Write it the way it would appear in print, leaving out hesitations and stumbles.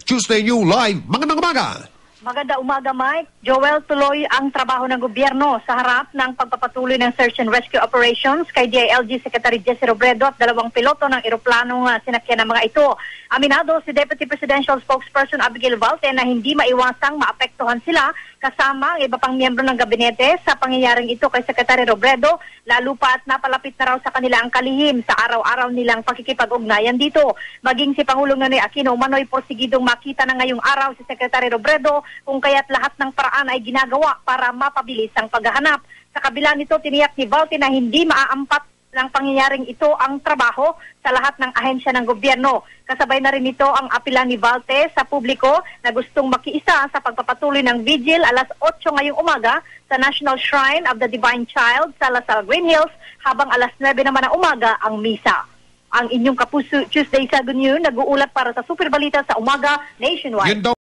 Tuesday New Live. Magandang umaga. Maganda umaga, Mike. Joel, tuloy ang trabaho ng gobyerno sa harap ng pagpapatuloy ng search and rescue operations kay DILG Secretary Jesse Robredo at 2 piloto ng eroplanong sinakyan ng mga ito. Aminado si Deputy Presidential Spokesperson Abigail Valte na hindi maiwasang maapektuhan sila kasama ang iba pang miyembro ng gabinete sa pangyayaring ito kay Secretary Robredo, lalo pa at napalapit na raw sa kanila ang kalihim sa araw-araw nilang pakikipag-ugnayan dito. Maging si Pangulong Nonoy Aquino umano'y porsigidong makita na ngayong araw si Secretary Robredo kung kaya't lahat ng paraan ay ginagawa para mapabilis ang paghahanap. Sa kabila nito, tiniyak ni Valte na hindi maaampat ng pangyayaring ito ang trabaho sa lahat ng ahensya ng gobyerno. Kasabay na rin ito ang apela ni Valte sa publiko na gustong makiisa sa pagpapatuloy ng vigil alas 8 ngayong umaga sa National Shrine of the Divine Child sa Lasal Green Hills habang alas 9 naman ng umaga ang misa. Ang inyong Kapuso Tuesday sa Gunyo nag-uulat para sa Super Balita sa Umaga Nationwide.